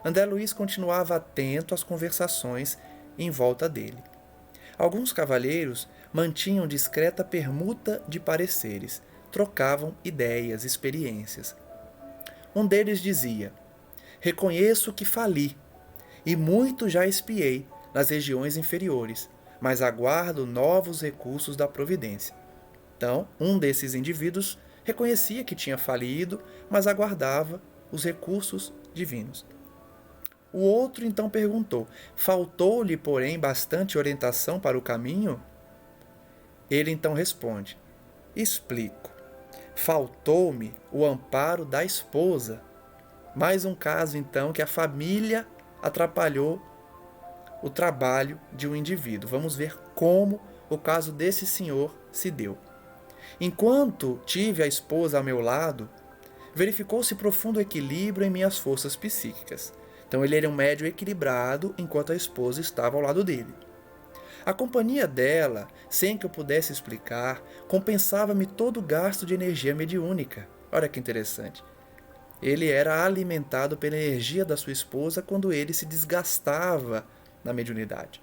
A: André Luiz continuava atento às conversações em volta dele. Alguns cavalheiros mantinham discreta permuta de pareceres, trocavam ideias, experiências. Um deles dizia: reconheço que fali, e muito já espiei nas regiões inferiores, mas aguardo novos recursos da providência. Então, um desses indivíduos reconhecia que tinha falido, mas aguardava os recursos divinos. O outro então perguntou: faltou-lhe, porém, bastante orientação para o caminho? Ele então responde: explico. Faltou-me o amparo da esposa. Mais um caso, então, que a família atrapalhou o trabalho de um indivíduo. Vamos ver como o caso desse senhor se deu. Enquanto tive a esposa ao meu lado, verificou-se profundo equilíbrio em minhas forças psíquicas. Então ele era um médium equilibrado enquanto a esposa estava ao lado dele. A companhia dela, sem que eu pudesse explicar, compensava-me todo o gasto de energia mediúnica. Olha que interessante. Ele era alimentado pela energia da sua esposa quando ele se desgastava na mediunidade.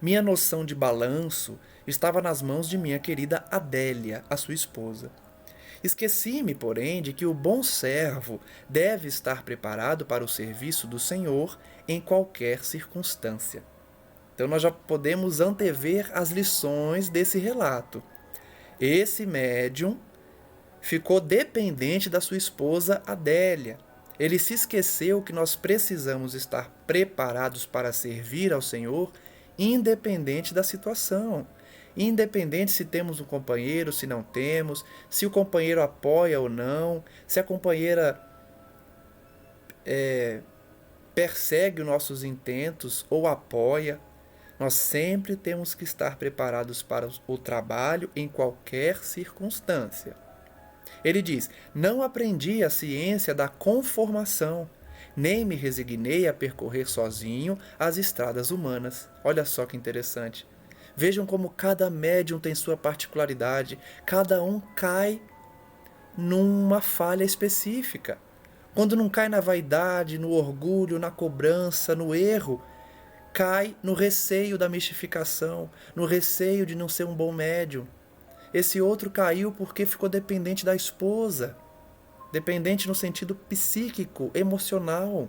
A: Minha noção de balanço estava nas mãos de minha querida Adélia, a sua esposa. Esqueci-me, porém, de que o bom servo deve estar preparado para o serviço do Senhor em qualquer circunstância. Então nós já podemos antever as lições desse relato. Esse médium ficou dependente da sua esposa Adélia. Ele se esqueceu que nós precisamos estar preparados para servir ao Senhor, independente da situação. Independente se temos um companheiro, se não temos, se o companheiro apoia ou não, se a companheira persegue os nossos intentos ou apoia. Nós sempre temos que estar preparados para o trabalho em qualquer circunstância. Ele diz: não aprendi a ciência da conformação, nem me resignei a percorrer sozinho as estradas humanas. Olha só que interessante. Vejam como cada médium tem sua particularidade, cada um cai numa falha específica. Quando não cai na vaidade, no orgulho, na cobrança, no erro, cai no receio da mistificação, no receio de não ser um bom médium. Esse outro caiu porque ficou dependente da esposa, dependente no sentido psíquico, emocional.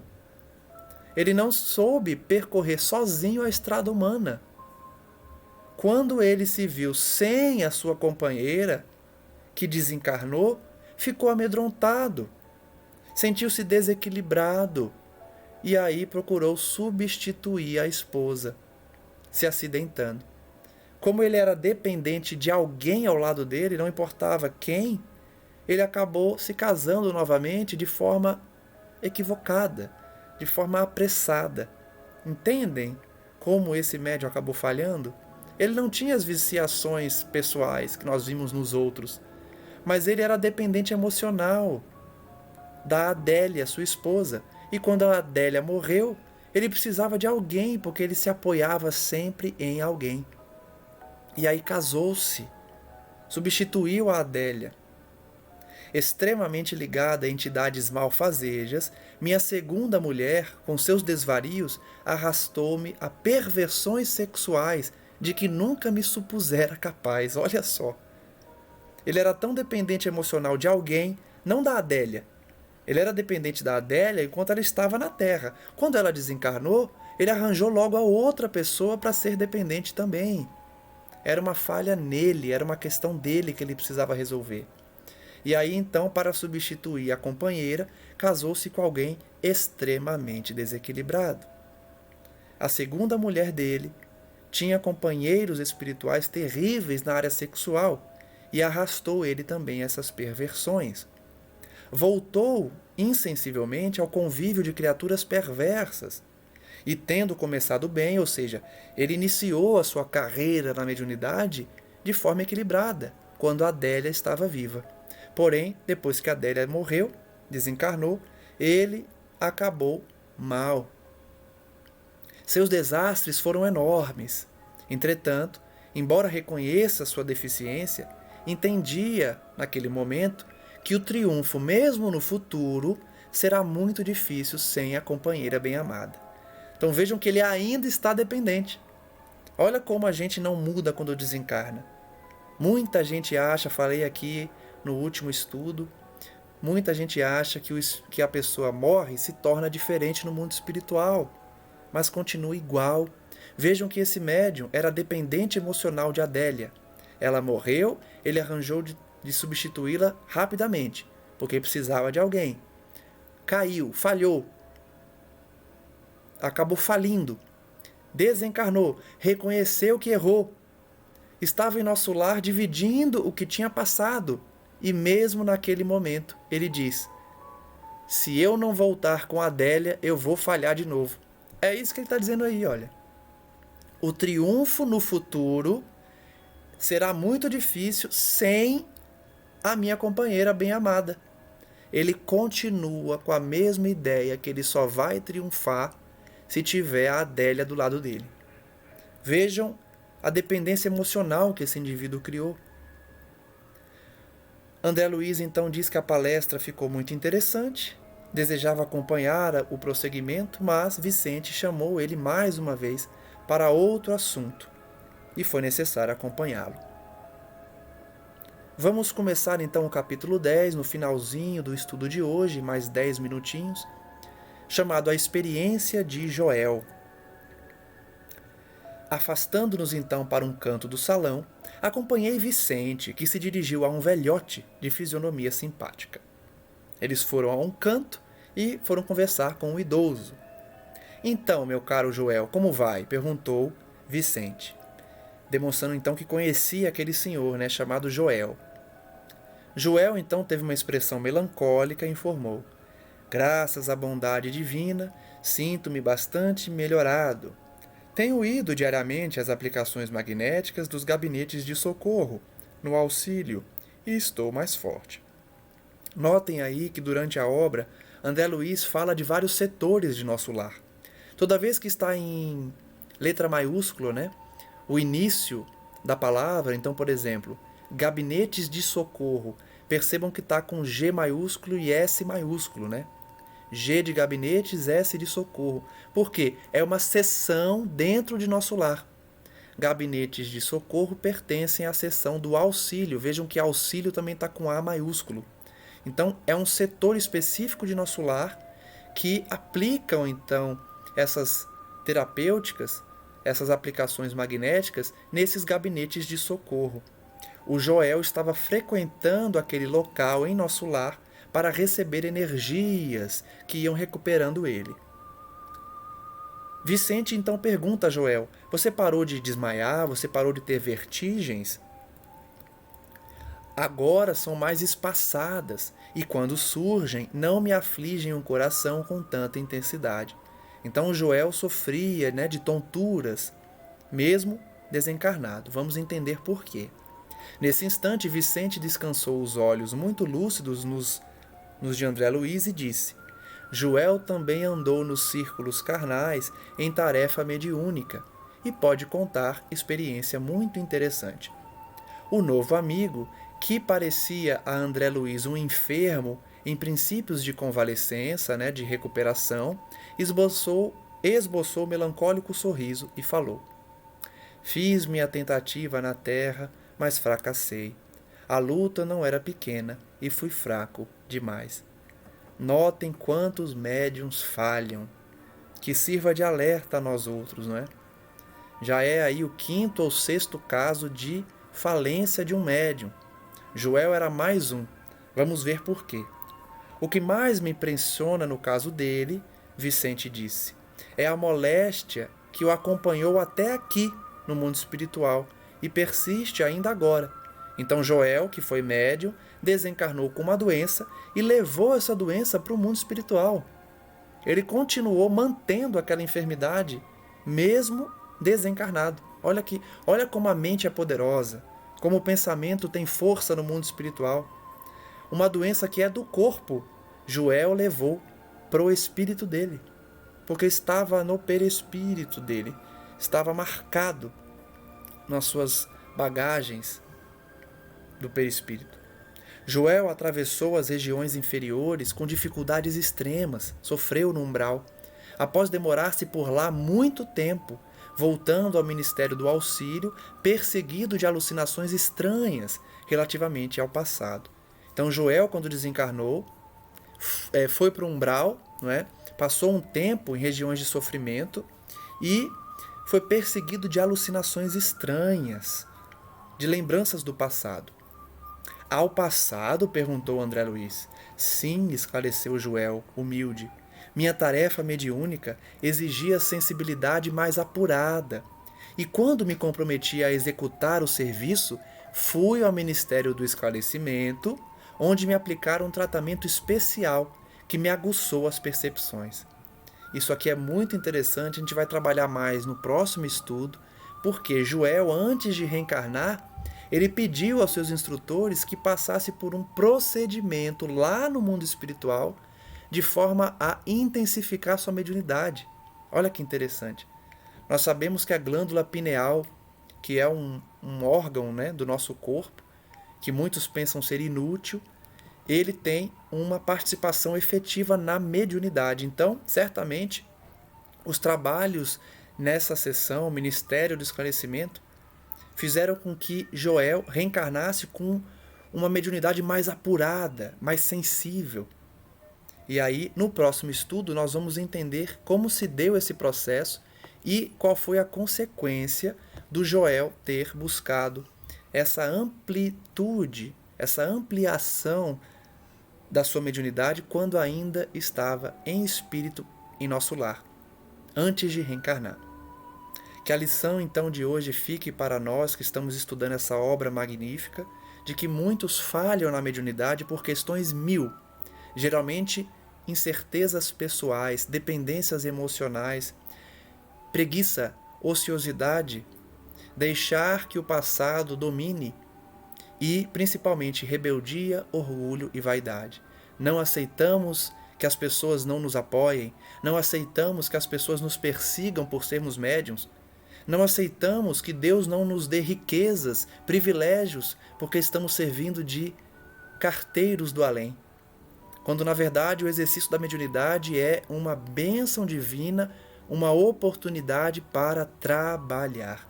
A: Ele não soube percorrer sozinho a estrada humana. Quando ele se viu sem a sua companheira, que desencarnou, ficou amedrontado, sentiu-se desequilibrado e aí procurou substituir a esposa, se acidentando. Como ele era dependente de alguém ao lado dele, não importava quem, ele acabou se casando novamente de forma equivocada, de forma apressada. Entendem como esse médium acabou falhando? Ele não tinha as viciações pessoais que nós vimos nos outros, mas ele era dependente emocional da Adélia, sua esposa. E quando a Adélia morreu, ele precisava de alguém, porque ele se apoiava sempre em alguém. E aí casou-se, substituiu a Adélia. Extremamente ligada a entidades malfazejas, minha segunda mulher, com seus desvarios, arrastou-me a perversões sexuais de que nunca me supusera capaz. Olha só. Ele era tão dependente emocional de alguém, não da Adélia. Ele era dependente da Adélia enquanto ela estava na Terra. Quando ela desencarnou, ele arranjou logo a outra pessoa para ser dependente também. Era uma falha nele, era uma questão dele que ele precisava resolver. E aí então, para substituir a companheira, casou-se com alguém extremamente desequilibrado. A segunda mulher dele tinha companheiros espirituais terríveis na área sexual e arrastou ele também a essas perversões. Voltou insensivelmente ao convívio de criaturas perversas. E tendo começado bem, ou seja, ele iniciou a sua carreira na mediunidade de forma equilibrada, quando a Adélia estava viva. Porém, depois que a Adélia morreu, desencarnou, ele acabou mal. Seus desastres foram enormes. Entretanto, embora reconheça sua deficiência, entendia, naquele momento, que o triunfo, mesmo no futuro, será muito difícil sem a companheira bem-amada. Então vejam que ele ainda está dependente. Olha como a gente não muda quando desencarna. Muita gente acha, falei aqui no último estudo, muita gente acha que a pessoa morre e se torna diferente no mundo espiritual, mas continua igual. Vejam que esse médium era dependente emocional de Adélia. Ela morreu, ele arranjou de substituí-la rapidamente, porque precisava de alguém. Caiu, falhou, acabou falindo, desencarnou, reconheceu que errou, estava em nosso lar dividindo o que tinha passado, e mesmo naquele momento ele diz: se eu não voltar com a Adélia, eu vou falhar de novo. É isso que ele está dizendo aí, olha. O triunfo no futuro será muito difícil sem a minha companheira bem-amada. Ele continua com a mesma ideia que ele só vai triunfar se tiver a Adélia do lado dele. Vejam a dependência emocional que esse indivíduo criou. André Luiz então diz que a palestra ficou muito interessante, desejava acompanhar o prosseguimento, mas Vicente chamou ele mais uma vez para outro assunto e foi necessário acompanhá-lo. Vamos começar então o capítulo 10, no finalzinho do estudo de hoje, mais 10 minutinhos, chamado A Experiência de Joel. Afastando-nos então para um canto do salão, acompanhei Vicente, que se dirigiu a um velhote de fisionomia simpática. Eles foram a um canto e foram conversar com um idoso. Então, meu caro Joel, como vai? Perguntou Vicente, demonstrando então que conhecia aquele senhor, chamado Joel. Joel então teve uma expressão melancólica e informou: graças à bondade divina, sinto-me bastante melhorado. Tenho ido diariamente às aplicações magnéticas dos gabinetes de socorro, no auxílio, e estou mais forte. Notem aí que durante a obra, André Luiz fala de vários setores de nosso lar. Toda vez que está em letra maiúscula, né, o início da palavra, então, por exemplo, gabinetes de socorro, percebam que está com G maiúsculo e S maiúsculo, né? G de gabinetes, S de socorro. Por quê? É uma seção dentro de nosso lar. Gabinetes de socorro pertencem à seção do auxílio. Vejam que auxílio também está com A maiúsculo. Então, é um setor específico de nosso lar que aplicam, então, essas terapêuticas, essas aplicações magnéticas, nesses gabinetes de socorro. O Joel estava frequentando aquele local em nosso lar para receber energias que iam recuperando ele. Vicente então pergunta a Joel: você parou de desmaiar? Você parou de ter vertigens? Agora são mais espaçadas e, quando surgem, não me afligem o coração com tanta intensidade. Então Joel sofria, né, de tonturas, mesmo desencarnado. Vamos entender por quê. Nesse instante, Vicente descansou os olhos muito lúcidos nos de André Luiz e disse: Joel também andou nos círculos carnais em tarefa mediúnica e pode contar experiência muito interessante. O novo amigo, que parecia a André Luiz um enfermo em princípios de convalescença, né, de recuperação, esboçou melancólico sorriso e falou: Fiz minha tentativa na terra, mas fracassei. A luta não era pequena e fui fraco demais. Notem quantos médiuns falham, que sirva de alerta a nós outros, não é? Já é aí o 5º ou 6º caso de falência de um médium. Joel era mais um. Vamos ver por quê. O que mais me impressiona no caso dele, Vicente disse, é a moléstia que o acompanhou até aqui no mundo espiritual e persiste ainda agora. Então Joel, que foi médium, desencarnou com uma doença e levou essa doença para o mundo espiritual. Ele continuou mantendo aquela enfermidade, mesmo desencarnado. Olha como a mente é poderosa, como o pensamento tem força no mundo espiritual. Uma doença que é do corpo, Joel levou para o espírito dele, porque estava no perispírito dele, estava marcado nas suas bagagens do perispírito. Joel atravessou as regiões inferiores com dificuldades extremas, sofreu no umbral, após demorar-se por lá muito tempo, voltando ao Ministério do Auxílio, perseguido de alucinações estranhas relativamente ao passado. Então Joel, quando desencarnou, foi para o umbral, não é? Passou um tempo em regiões de sofrimento e foi perseguido de alucinações estranhas, de lembranças do passado. Ao passado? Perguntou André Luiz. Sim, esclareceu Joel, humilde. Minha tarefa mediúnica exigia sensibilidade mais apurada. E quando me comprometi a executar o serviço, fui ao Ministério do Esclarecimento, onde me aplicaram um tratamento especial que me aguçou as percepções. Isso aqui é muito interessante, a gente vai trabalhar mais no próximo estudo, porque Joel, antes de reencarnar, ele pediu aos seus instrutores que passasse por um procedimento lá no mundo espiritual, de forma a intensificar sua mediunidade. Olha que interessante. Nós sabemos que a glândula pineal, que é um órgão, né, do nosso corpo, que muitos pensam ser inútil, ele tem uma participação efetiva na mediunidade. Então, certamente, os trabalhos nessa sessão, Ministério do Esclarecimento, fizeram com que Joel reencarnasse com uma mediunidade mais apurada, mais sensível. E aí, no próximo estudo, nós vamos entender como se deu esse processo e qual foi a consequência do Joel ter buscado essa amplitude, essa ampliação da sua mediunidade quando ainda estava em espírito em nosso lar, antes de reencarnar. Que a lição então de hoje fique para nós que estamos estudando essa obra magnífica, de que muitos falham na mediunidade por questões mil, geralmente incertezas pessoais, dependências emocionais, preguiça, ociosidade, deixar que o passado domine e principalmente rebeldia, orgulho e vaidade. Não aceitamos que as pessoas não nos apoiem, não aceitamos que as pessoas nos persigam por sermos médiuns, não aceitamos que Deus não nos dê riquezas, privilégios, porque estamos servindo de carteiros do além. Quando na verdade o exercício da mediunidade é uma bênção divina, uma oportunidade para trabalhar.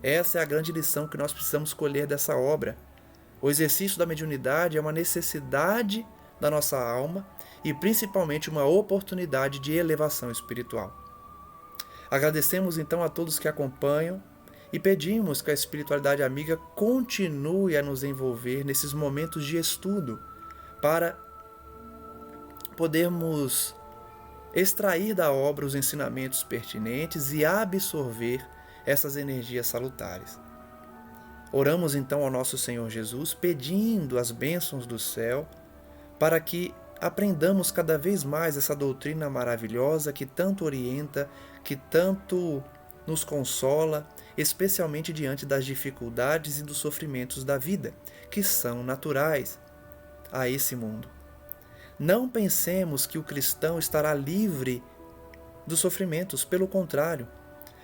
A: Essa é a grande lição que nós precisamos colher dessa obra. O exercício da mediunidade é uma necessidade da nossa alma e principalmente uma oportunidade de elevação espiritual. Agradecemos então a todos que acompanham e pedimos que a espiritualidade amiga continue a nos envolver nesses momentos de estudo para podermos extrair da obra os ensinamentos pertinentes e absorver essas energias salutares. Oramos então ao nosso Senhor Jesus, pedindo as bênçãos do céu, para que aprendamos cada vez mais essa doutrina maravilhosa que tanto orienta, que tanto nos consola, especialmente diante das dificuldades e dos sofrimentos da vida, que são naturais a esse mundo. Não pensemos que o cristão estará livre dos sofrimentos, pelo contrário.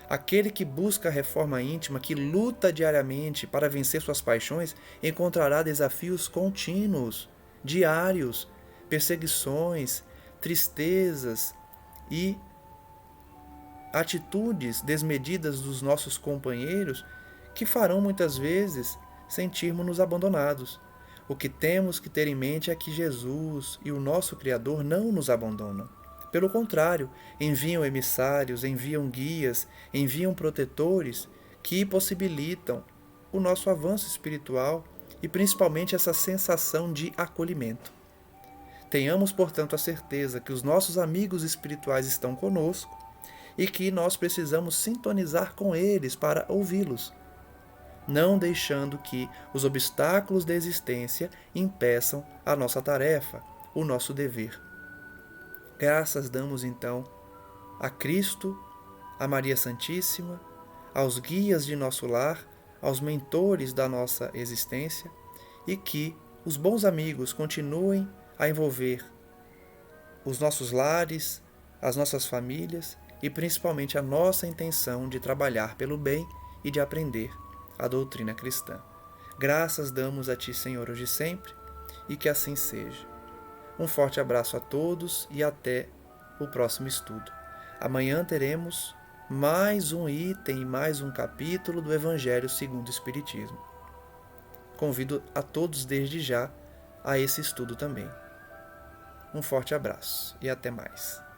A: Aquele que busca a reforma íntima, que luta diariamente para vencer suas paixões, encontrará desafios contínuos, diários, perseguições, tristezas e atitudes desmedidas dos nossos companheiros que farão muitas vezes sentirmos-nos abandonados. O que temos que ter em mente é que Jesus e o nosso Criador não nos abandonam. Pelo contrário, enviam emissários, enviam guias, enviam protetores que possibilitam o nosso avanço espiritual e principalmente essa sensação de acolhimento. Tenhamos, portanto, a certeza que os nossos amigos espirituais estão conosco e que nós precisamos sintonizar com eles para ouvi-los, não deixando que os obstáculos da existência impeçam a nossa tarefa, o nosso dever. Graças damos então a Cristo, a Maria Santíssima, aos guias de nosso lar, aos mentores da nossa existência e que os bons amigos continuem a envolver os nossos lares, as nossas famílias e principalmente a nossa intenção de trabalhar pelo bem e de aprender a doutrina cristã. Graças damos a Ti, Senhor, hoje e sempre, e que assim seja. Um forte abraço a todos e até o próximo estudo. Amanhã teremos mais um item, mais um capítulo do Evangelho segundo o Espiritismo. Convido a todos desde já a esse estudo também. Um forte abraço e até mais.